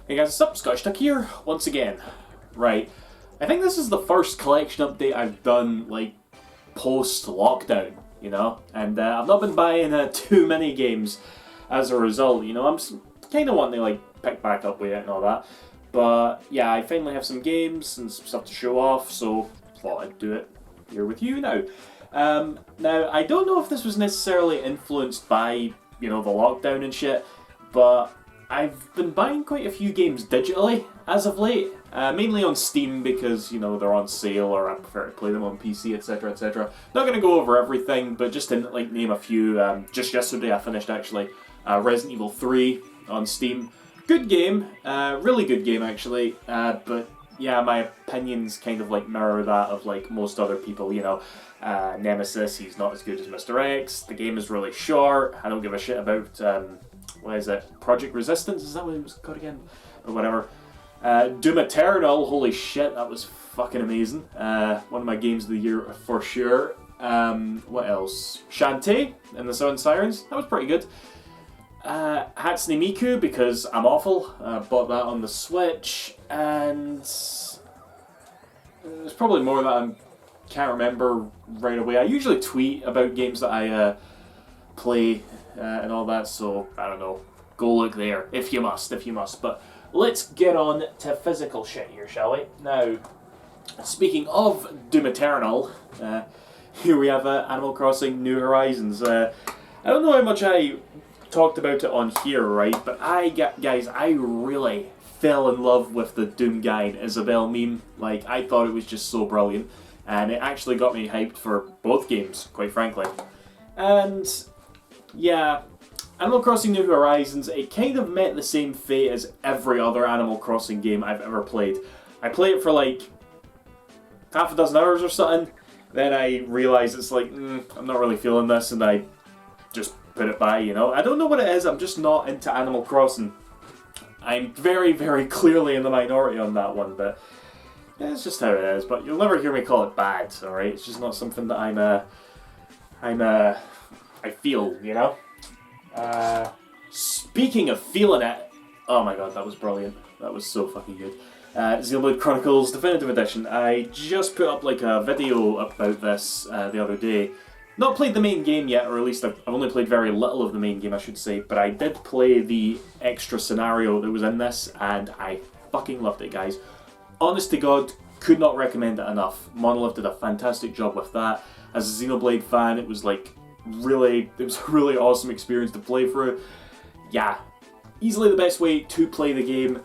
Hey guys, what's up? Scotch Duck here, once again. Right, I think this is the first collection update I've done, like, post-lockdown, you know? And I've not been buying too many games as a result, you know? I'm kind of wanting to, like, pick back up with it and all that. But, yeah, I finally have some games and some stuff to show off, so thought I'd do it here with you now. Now, I don't know if this was necessarily influenced by, you know, the lockdown and shit, but I've been buying quite a few games digitally as of late, mainly on Steam because, you know, they're on sale or I prefer to play them on PC, etc, etc. Not going to go over everything, but just to like name a few. Just yesterday I finished actually Resident Evil 3 on Steam. Good game, really good game actually, but yeah, my opinions kind of like mirror that of like most other people, you know. Nemesis, he's not as good as Mr. X, the game is really short, I don't give a shit about, what is it, Project Resistance, is that what it was called again? Or whatever. Doom Eternal, holy shit, that was fucking amazing. One of my games of the year for sure. What else? Shantae and the Seven Sirens, that was pretty good. Hatsune Miku, because I'm awful, bought that on the Switch, and there's probably more that I can't remember right away. I usually tweet about games that I play and all that, so I don't know, go look there, if you must, but let's get on to physical shit here, shall we? Now, speaking of Doom Eternal, here we have Animal Crossing New Horizons. I don't know how much I talked about it on here, right, but guys, I really fell in love with the Doom Guy and Isabelle meme. Like, I thought it was just so brilliant, and it actually got me hyped for both games, quite frankly. And yeah, Animal Crossing New Horizons, it kind of met the same fate as every other Animal Crossing game I've ever played. I played it for like half a dozen hours or something, then I realised it's like, I'm not really feeling this, and I just put it by, you know. I don't know what it is, I'm just not into Animal Crossing. I'm very, very clearly in the minority on that one, but yeah, it's just how it is. But you'll never hear me call it bad, alright? It's just not something that I feel, you know? Speaking of feeling it, oh my god, that was brilliant. That was so fucking good. Xenoblade Chronicles Definitive Edition. I just put up like a video about this the other day. Not played the main game yet, or at least I've only played very little of the main game, I should say, but I did play the extra scenario that was in this, and I fucking loved it, guys. Honest to God, could not recommend it enough. Monolith did a fantastic job with that. As a Xenoblade fan, it was like it was a really awesome experience to play through. Yeah, easily the best way to play the game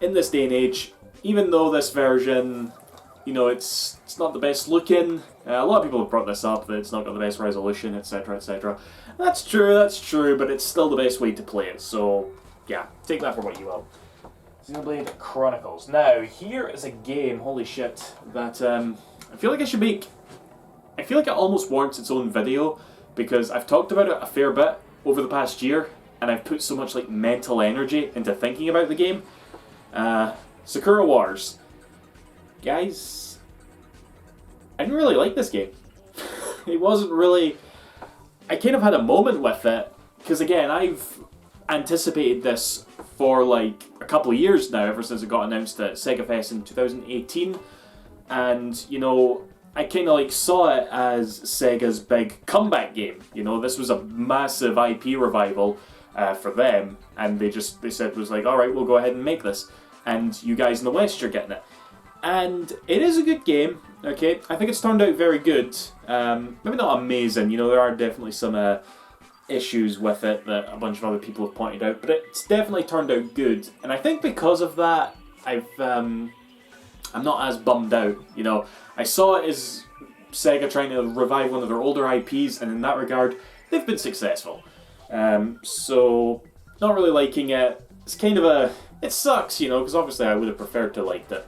in this day and age, even though this version, you know, it's not the best looking. A lot of people have brought this up, that it's not got the best resolution, etc, etc. That's true, but it's still the best way to play it, so yeah, take that for what you will. Xenoblade Chronicles. Now, here is a game, holy shit, that I feel like I should make. I feel like it almost warrants its own video, because I've talked about it a fair bit over the past year, and I've put so much like mental energy into thinking about the game. Sakura Wars. Guys, I didn't really like this game. It wasn't really. I kind of had a moment with it, because again, I've anticipated this for like a couple of years now, ever since it got announced at Sega Fest in 2018, and you know, I kind of like saw it as Sega's big comeback game. You know, this was a massive IP revival for them, and they said was like, all right, we'll go ahead and make this, and you guys in the West, you're getting it. And it is a good game, okay? I think it's turned out very good. Maybe not amazing, you know, there are definitely some issues with it that a bunch of other people have pointed out, but it's definitely turned out good. And I think because of that, I'm not as bummed out, you know. I saw it as Sega trying to revive one of their older IPs, and in that regard, they've been successful. So, not really liking it. It's kind of it sucks, you know, because obviously I would have preferred to like it.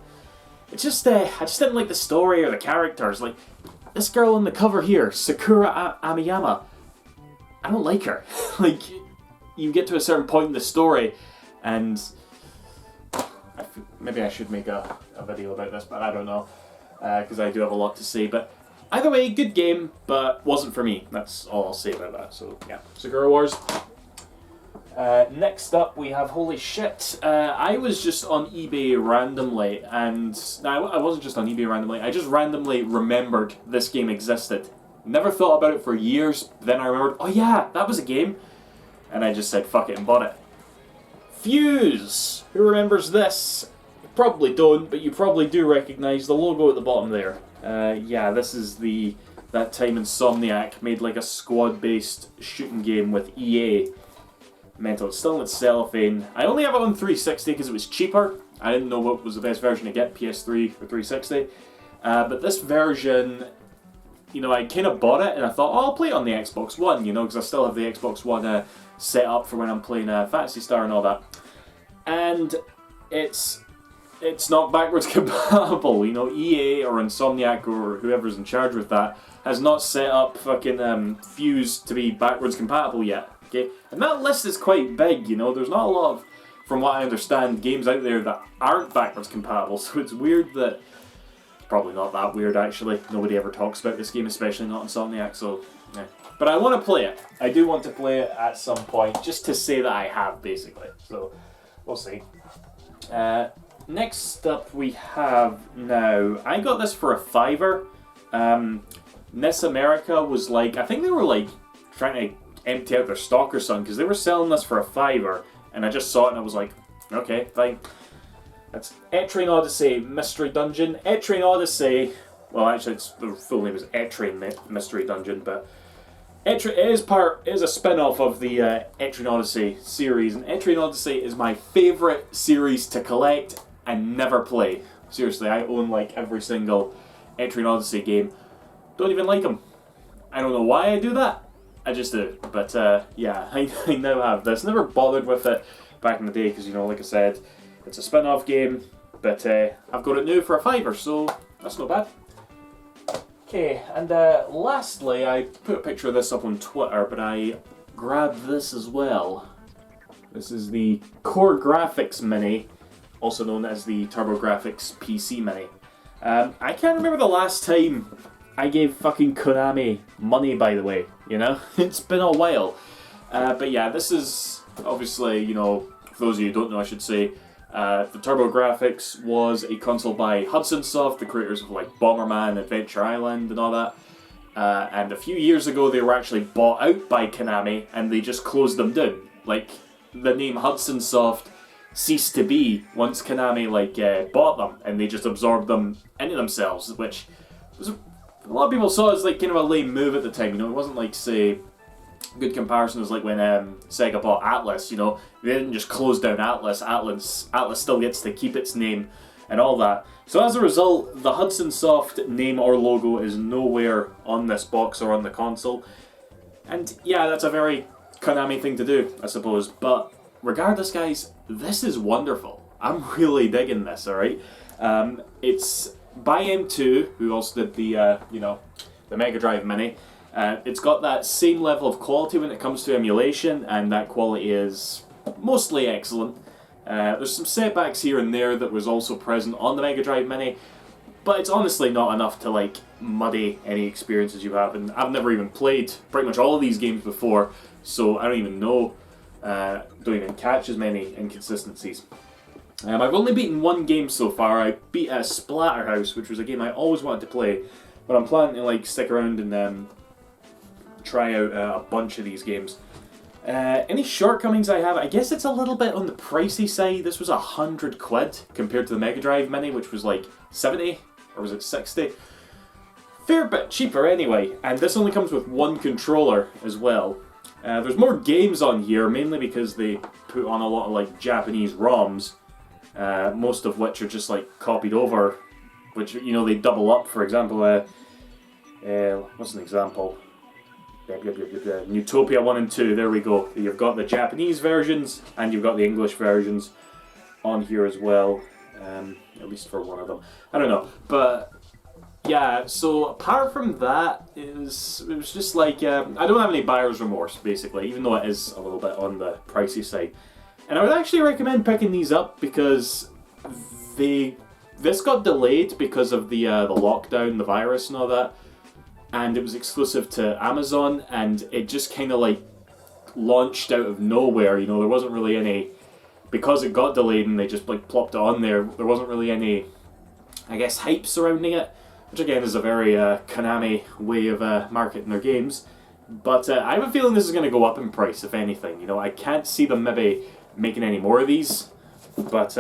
It's just, I just didn't like the story or the characters. Like, this girl on the cover here, Sakura Amiyama, I don't like her. Like, you get to a certain point in the story, and maybe I should make a video about this, but I don't know, because I do have a lot to say. But either way, good game, but wasn't for me. That's all I'll say about that. So, yeah, Sakura Wars. Next up, we have holy shit. I was just on eBay randomly, and no, I wasn't just on eBay randomly. I just randomly remembered this game existed. Never thought about it for years. Then I remembered, oh yeah, that was a game, and I just said fuck it and bought it. Fuse. Who remembers this? You probably don't, but you probably do recognise the logo at the bottom there. Yeah, this is that time Insomniac made like a squad-based shooting game with EA. Mental. It's still in its cellophane. I only have it on 360 because it was cheaper. I didn't know what was the best version to get, PS3 or 360. But this version, you know, I kind of bought it and I thought, oh, I'll play it on the Xbox One, you know, because I still have the Xbox One set up for when I'm playing Phantasy Star and all that. And it's not backwards compatible, you know. EA or Insomniac or whoever's in charge with that has not set up fucking Fuse to be backwards compatible yet. Okay, and that list is quite big, you know. There's not a lot of, from what I understand, games out there that aren't backwards compatible. So it's weird that, probably not that weird actually. Nobody ever talks about this game, especially not Insomniac. So, yeah. But I want to play it. I do want to play it at some point, just to say that I have, basically. So we'll see. Next up we have now. I got this for a $5. NES America was like, I think they were like trying to empty out their stock or something, because they were selling this for a $5, and I just saw it and I was like, okay, fine. That's Etrain Odyssey Mystery Dungeon. Etrain Odyssey, well actually the full name is Etrain Mystery Dungeon, but it is a spin-off of the Etrain Odyssey series, and Etrain Odyssey is my favourite series to collect and never play. Seriously, I own like every single Etrain Odyssey game. Don't even like them. I don't know why I do that. I just do, but yeah, I now have this. Never bothered with it back in the day because, you know, like I said, it's a spin-off game, but I've got it new for a $5, so that's not bad. Okay, and lastly, I put a picture of this up on Twitter, but I grabbed this as well. This is the Core Graphics Mini, also known as the TurboGrafx PC Mini. I can't remember the last time I gave fucking Konami money, by the way, you know? It's been a while. But yeah, this is obviously, you know, for those of you who don't know, I should say, the TurboGrafx was a console by Hudson Soft, the creators of like Bomberman, Adventure Island and all that. And a few years ago they were actually bought out by Konami and they just closed them down. Like, the name Hudson Soft ceased to be once Konami like bought them and they just absorbed them into themselves, which was a lot of people saw it as like kind of a lame move at the time, you know. It wasn't like, say, good comparison was like when Sega bought Atlas, you know. They didn't just close down Atlas. Atlas still gets to keep its name and all that. So as a result, the Hudson Soft name or logo is nowhere on this box or on the console. And yeah, that's a very Konami thing to do, I suppose. But regardless, guys, this is wonderful. I'm really digging this, alright? It's by M2, who also did the, you know, the Mega Drive Mini. It's got that same level of quality when it comes to emulation, and that quality is mostly excellent. There's some setbacks here and there that was also present on the Mega Drive Mini, but it's honestly not enough to like muddy any experiences you have, and I've never even played pretty much all of these games before, so I don't even know, don't even catch as many inconsistencies. I've only beaten one game so far. I beat Splatterhouse, which was a game I always wanted to play, but I'm planning to like stick around and try out a bunch of these games. Any shortcomings I have, I guess it's a little bit on the pricey side. This was £100 compared to the Mega Drive Mini, which was like 70, or was it 60? Fair bit cheaper anyway, and this only comes with one controller as well. There's more games on here, mainly because they put on a lot of like Japanese ROMs, most of which are just like copied over, which, you know, they double up. For example, what's an example? Utopia 1 and 2, there we go. You've got the Japanese versions and you've got the English versions on here as well, at least for one of them. I don't know, but yeah, so apart from that, it was just like, I don't have any buyer's remorse, basically, even though it is a little bit on the pricey side. And I would actually recommend picking these up because this got delayed because of the lockdown, the virus and all that. And it was exclusive to Amazon, and it just kind of like launched out of nowhere. You know, there wasn't really any, because it got delayed and they just like plopped it on there. There wasn't really any, I guess, hype surrounding it, which again is a very Konami way of marketing their games. But I have a feeling this is going to go up in price, if anything. You know, I can't see them maybe making any more of these, but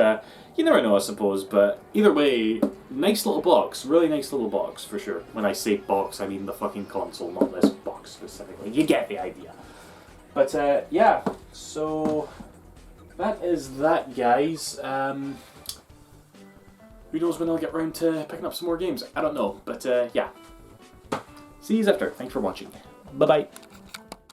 you never know, I suppose. But either way, nice little box, really nice little box for sure. When I say box, I mean the fucking console, not this box specifically. You get the idea. But yeah, so that is that, guys. Who knows when I'll get round to picking up some more games? I don't know, but yeah. See you after. Thanks for watching. Bye-bye.